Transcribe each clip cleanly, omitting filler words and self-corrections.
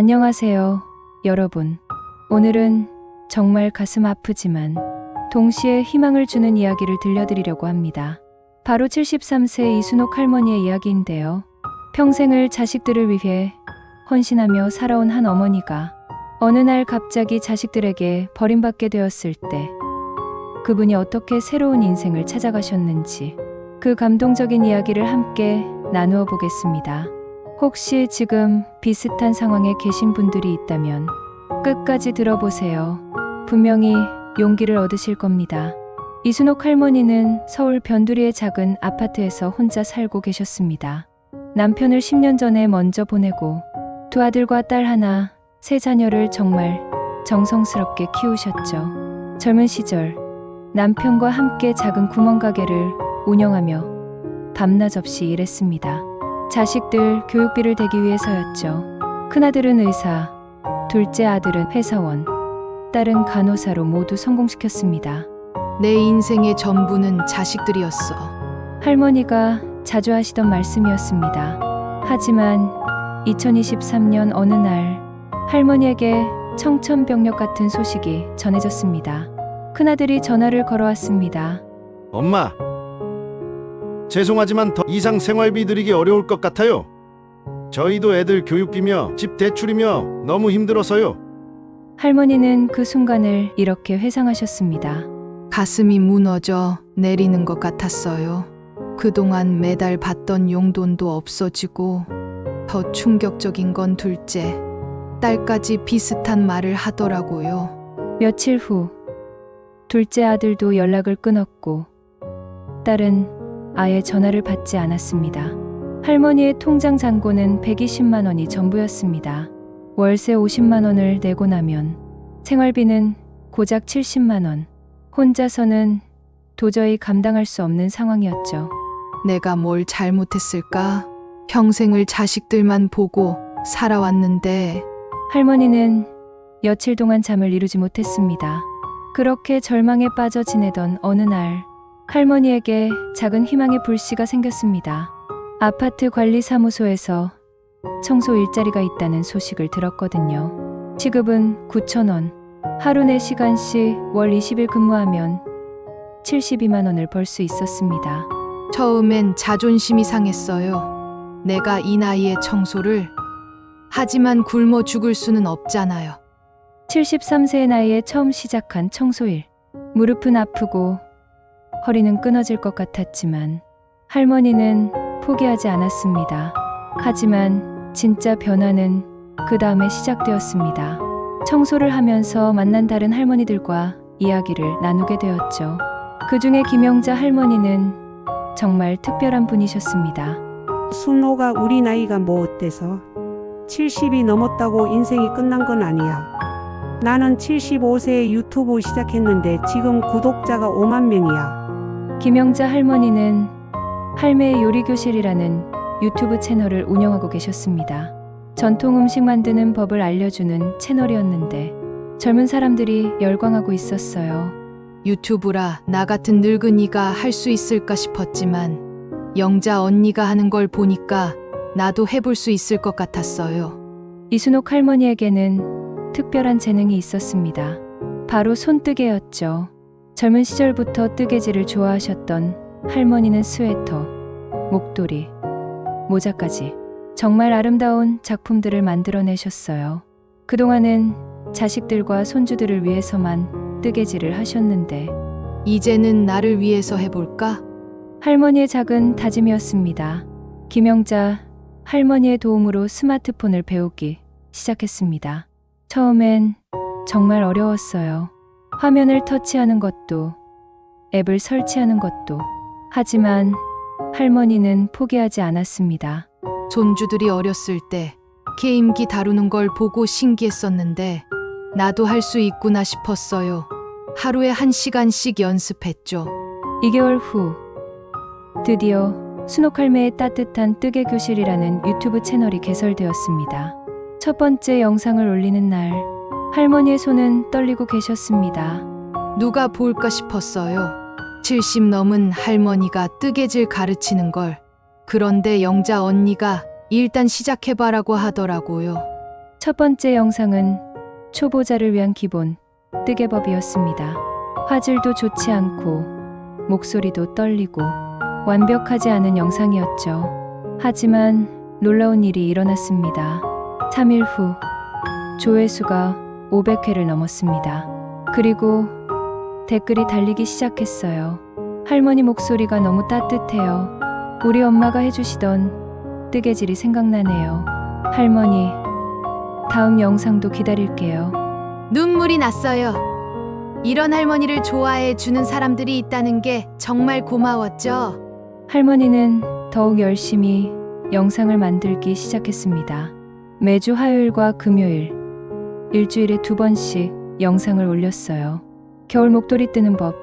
안녕하세요, 여러분. 오늘은 정말 가슴 아프지만 동시에 희망을 주는 이야기를 들려드리려고 합니다. 바로 73세 이순옥 할머니의 이야기인데요. 평생을 자식들을 위해 헌신하며 살아온 한 어머니가 어느 날 갑자기 자식들에게 버림받게 되었을 때 그분이 어떻게 새로운 인생을 찾아가셨는지 그 감동적인 이야기를 함께 나누어 보겠습니다. 혹시 지금 비슷한 상황에 계신 분들이 있다면 끝까지 들어보세요. 분명히 용기를 얻으실 겁니다. 이순옥 할머니는 서울 변두리의 작은 아파트에서 혼자 살고 계셨습니다. 남편을 10년 전에 먼저 보내고 두 아들과 딸 하나, 세 자녀를 정말 정성스럽게 키우셨죠. 젊은 시절 남편과 함께 작은 구멍가게를 운영하며 밤낮 없이 일했습니다. 자식들 교육비를 대기 위해서였죠. 큰아들은 의사, 둘째 아들은 회사원, 딸은 간호사로 모두 성공시켰습니다. 내 인생의 전부는 자식들이었어. 할머니가 자주 하시던 말씀이었습니다. 하지만 2023년 어느 날 할머니에게 청천벽력 같은 소식이 전해졌습니다. 큰아들이 전화를 걸어왔습니다. 엄마, 죄송하지만 더 이상 생활비 드리기 어려울 것 같아요. 저희도 애들 교육비며 집 대출이며 너무 힘들어서요. 할머니는 그 순간을 이렇게 회상하셨습니다. 가슴이 무너져 내리는 것 같았어요. 그동안 매달 받던 용돈도 없어지고 더 충격적인 건 둘째, 딸까지 비슷한 말을 하더라고요. 며칠 후 둘째 아들도 연락을 끊었고 딸은 아예 전화를 받지 않았습니다. 할머니의 통장 잔고는 120만 원이 전부였습니다. 월세 50만 원을 내고 나면 생활비는 고작 70만 원. 혼자서는 도저히 감당할 수 없는 상황이었죠. 내가 뭘 잘못했을까? 평생을 자식들만 보고 살아왔는데. 할머니는 며칠 동안 잠을 이루지 못했습니다. 그렇게 절망에 빠져 지내던 어느 날 할머니에게 작은 희망의 불씨가 생겼습니다. 아파트 관리사무소에서 청소 일자리가 있다는 소식을 들었거든요. 시급은 9,000원, 하루 4시간씩 월 20일 근무하면 72만 원을 벌 수 있었습니다. 처음엔 자존심이 상했어요. 내가 이 나이에 청소를. 하지만 굶어 죽을 수는 없잖아요. 73세의 나이에 처음 시작한 청소일. 무릎은 아프고 허리는 끊어질 것 같았지만 할머니는 포기하지 않았습니다. 하지만 진짜 변화는 그 다음에 시작되었습니다. 청소를 하면서 만난 다른 할머니들과 이야기를 나누게 되었죠. 그 중에 김영자 할머니는 정말 특별한 분이셨습니다. 순호가 우리 나이가 뭐 어때서 70이 넘었다고 인생이 끝난 건 아니야. 나는 75세에 유튜브 시작했는데 지금 구독자가 5만 명이야. 김영자 할머니는 할매의 요리교실이라는 유튜브 채널을 운영하고 계셨습니다. 전통 음식 만드는 법을 알려주는 채널이었는데 젊은 사람들이 열광하고 있었어요. 유튜브라 나 같은 늙은이가 할 수 있을까 싶었지만 영자 언니가 하는 걸 보니까 나도 해볼 수 있을 것 같았어요. 이순옥 할머니에게는 특별한 재능이 있었습니다. 바로 손뜨개였죠. 젊은 시절부터 뜨개질을 좋아하셨던 할머니는 스웨터, 목도리, 모자까지 정말 아름다운 작품들을 만들어내셨어요. 그동안은 자식들과 손주들을 위해서만 뜨개질을 하셨는데 이제는 나를 위해서 해볼까? 할머니의 작은 다짐이었습니다. 김영자 할머니의 도움으로 스마트폰을 배우기 시작했습니다. 처음엔 정말 어려웠어요. 화면을 터치하는 것도, 앱을 설치하는 것도. 하지만 할머니는 포기하지 않았습니다. 손주들이 어렸을 때 게임기 다루는 걸 보고 신기했었는데 나도 할 수 있구나 싶었어요. 하루에 1시간씩 연습했죠. 2개월 후 드디어 순옥 할매의 따뜻한 뜨개 교실이라는 유튜브 채널이 개설되었습니다. 첫 번째 영상을 올리는 날 할머니의 손은 떨리고 계셨습니다. 누가 볼까 싶었어요. 70 넘은 할머니가 뜨개질 가르치는 걸. 그런데 영자 언니가 일단 시작해봐라고 하더라고요. 첫 번째 영상은 초보자를 위한 기본 뜨개법이었습니다. 화질도 좋지 않고 목소리도 떨리고 완벽하지 않은 영상이었죠. 하지만 놀라운 일이 일어났습니다. 3일 후 조회수가 500회를 넘었습니다. 그리고 댓글이 달리기 시작했어요. 할머니 목소리가 너무 따뜻해요. 우리 엄마가 해주시던 뜨개질이 생각나네요. 할머니, 다음 영상도 기다릴게요. 눈물이 났어요. 이런 할머니를 좋아해 주는 사람들이 있다는 게 정말 고마웠죠. 할머니는 더욱 열심히 영상을 만들기 시작했습니다. 매주 화요일과 금요일, 일주일에 2번씩 영상을 올렸어요. 겨울 목도리 뜨는 법,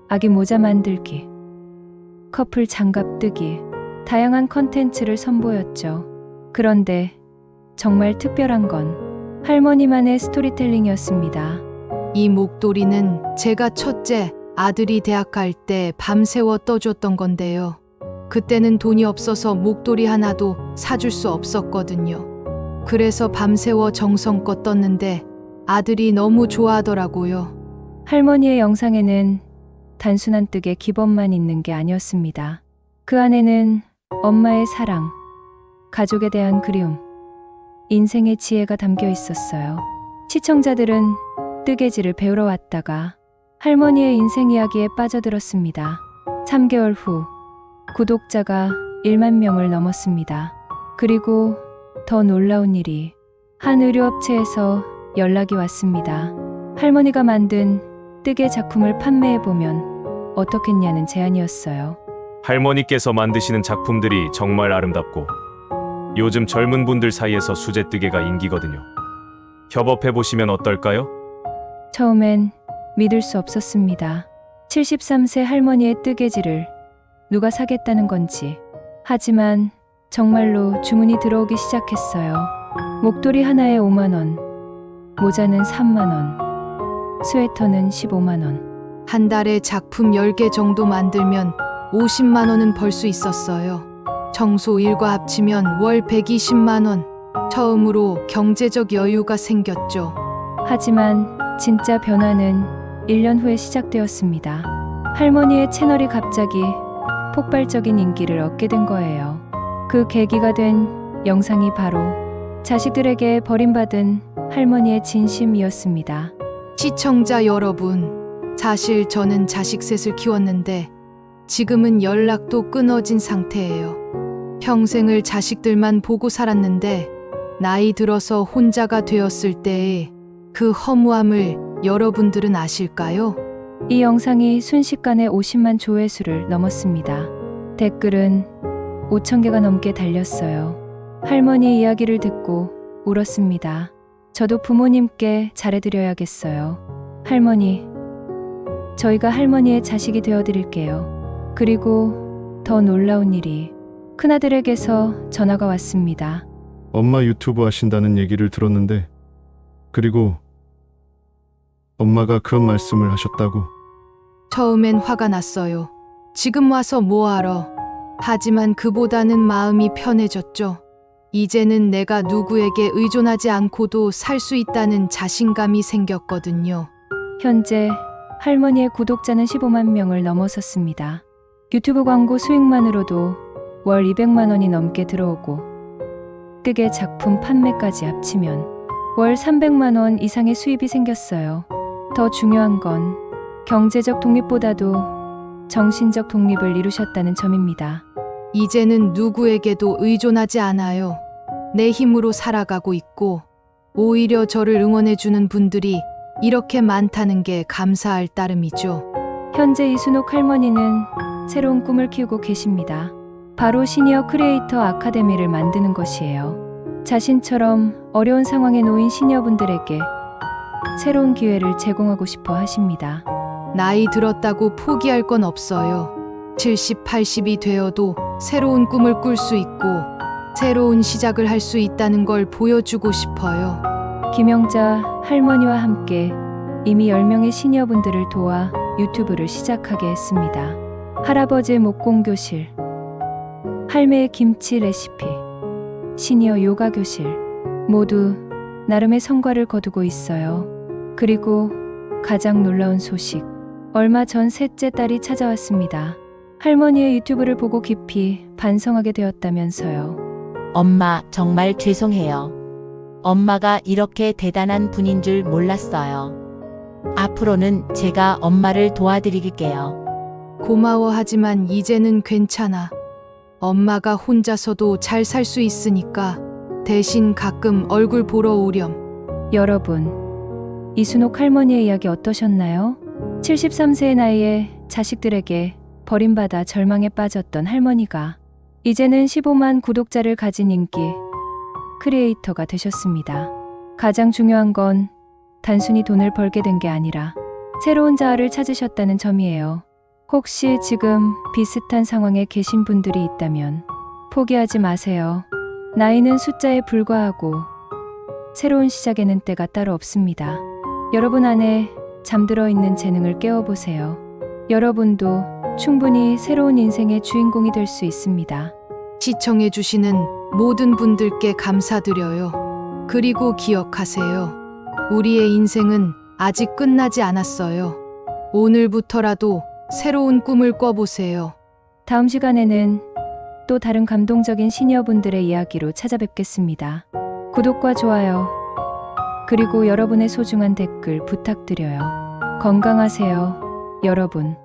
아기 모자 만들기, 커플 장갑 뜨기, 다양한 컨텐츠를 선보였죠. 그런데 정말 특별한 건 할머니만의 스토리텔링이었습니다. 이 목도리는 제가 첫째 아들이 대학 갈 때 밤새워 떠줬던 건데요. 그때는 돈이 없어서 목도리 하나도 사줄 수 없었거든요. 그래서 밤새워 정성껏 떴는데 아들이 너무 좋아하더라고요. 할머니의 영상에는 단순한 뜨개 기법만 있는 게 아니었습니다. 그 안에는 엄마의 사랑, 가족에 대한 그리움, 인생의 지혜가 담겨 있었어요. 시청자들은 뜨개질을 배우러 왔다가 할머니의 인생 이야기에 빠져들었습니다. 3개월 후 구독자가 1만 명을 넘었습니다. 그리고 더 놀라운 일이 한 의류업체에서 연락이 왔습니다. 할머니가 만든 뜨개 작품을 판매해보면 어떻겠냐는 제안이었어요. 할머니께서 만드시는 작품들이 정말 아름답고 요즘 젊은 분들 사이에서 수제뜨개가 인기거든요. 협업해보시면 어떨까요? 처음엔 믿을 수 없었습니다. 73세 할머니의 뜨개질을 누가 사겠다는 건지. 하지만 정말로 주문이 들어오기 시작했어요. 목도리 하나에 5만 원, 모자는 3만 원, 스웨터는 15만 원. 한 달에 작품 10개 정도 만들면 50만 원은 벌 수 있었어요. 청소 일과 합치면 월 120만 원. 처음으로 경제적 여유가 생겼죠. 하지만 진짜 변화는 1년 후에 시작되었습니다. 할머니의 채널이 갑자기 폭발적인 인기를 얻게 된 거예요. 그 계기가 된 영상이 바로 자식들에게 버림받은 할머니의 진심이었습니다. 시청자 여러분, 사실 저는 자식 셋을 키웠는데 지금은 연락도 끊어진 상태예요. 평생을 자식들만 보고 살았는데 나이 들어서 혼자가 되었을 때의 그 허무함을 여러분들은 아실까요? 이 영상이 순식간에 50만 조회수를 넘었습니다. 댓글은 5천 개가 넘게 달렸어요. 할머니 이야기를 듣고 울었습니다. 저도 부모님께 잘해드려야겠어요. 할머니, 저희가 할머니의 자식이 되어드릴게요. 그리고 더 놀라운 일이 큰아들에게서 전화가 왔습니다. 엄마 유튜브 하신다는 얘기를 들었는데, 그리고 엄마가 그런 말씀을 하셨다고. 처음엔 화가 났어요. 지금 와서 뭐하러? 하지만 그보다는 마음이 편해졌죠. 이제는 내가 누구에게 의존하지 않고도 살 수 있다는 자신감이 생겼거든요. 현재 할머니의 구독자는 15만 명을 넘어섰습니다. 유튜브 광고 수익만으로도 월 200만 원이 넘게 들어오고 뜨개 작품 판매까지 합치면 월 300만 원 이상의 수입이 생겼어요. 더 중요한 건 경제적 독립보다도 정신적 독립을 이루셨다는 점입니다. 이제는 누구에게도 의존하지 않아요. 내 힘으로 살아가고 있고 오히려 저를 응원해주는 분들이 이렇게 많다는 게 감사할 따름이죠. 현재 이순옥 할머니는 새로운 꿈을 키우고 계십니다. 바로 시니어 크리에이터 아카데미를 만드는 것이에요. 자신처럼 어려운 상황에 놓인 시니어분들에게 새로운 기회를 제공하고 싶어 하십니다. 나이 들었다고 포기할 건 없어요. 70, 80이 되어도 새로운 꿈을 꿀 수 있고 새로운 시작을 할 수 있다는 걸 보여주고 싶어요. 김영자 할머니와 함께 이미 10명의 시니어분들을 도와 유튜브를 시작하게 했습니다. 할아버지의 목공교실, 할매의 김치 레시피, 시니어 요가 교실 모두 나름의 성과를 거두고 있어요. 그리고 가장 놀라운 소식. 얼마 전 셋째 딸이 찾아왔습니다. 할머니의 유튜브를 보고 깊이 반성하게 되었다면서요. 엄마, 정말 죄송해요. 엄마가 이렇게 대단한 분인 줄 몰랐어요. 앞으로는 제가 엄마를 도와드릴게요. 고마워하지만 이제는 괜찮아. 엄마가 혼자서도 잘 살 수 있으니까 대신 가끔 얼굴 보러 오렴. 여러분, 이순옥 할머니의 이야기 어떠셨나요? 73세의 나이에 자식들에게 버림받아 절망에 빠졌던 할머니가 이제는 15만 구독자를 가진 인기 크리에이터가 되셨습니다. 가장 중요한 건 단순히 돈을 벌게 된 게 아니라 새로운 자아를 찾으셨다는 점이에요. 혹시 지금 비슷한 상황에 계신 분들이 있다면 포기하지 마세요. 나이는 숫자에 불과하고 새로운 시작에는 때가 따로 없습니다. 여러분 안에 잠들어 있는 재능을 깨워보세요. 여러분도 충분히 새로운 인생의 주인공이 될 수 있습니다. 시청해주시는 모든 분들께 감사드려요. 그리고 기억하세요. 우리의 인생은 아직 끝나지 않았어요. 오늘부터라도 새로운 꿈을 꿔보세요. 다음 시간에는 또 다른 감동적인 시니어분들의 이야기로 찾아뵙겠습니다. 구독과 좋아요, 그리고 여러분의 소중한 댓글 부탁드려요. 건강하세요, 여러분.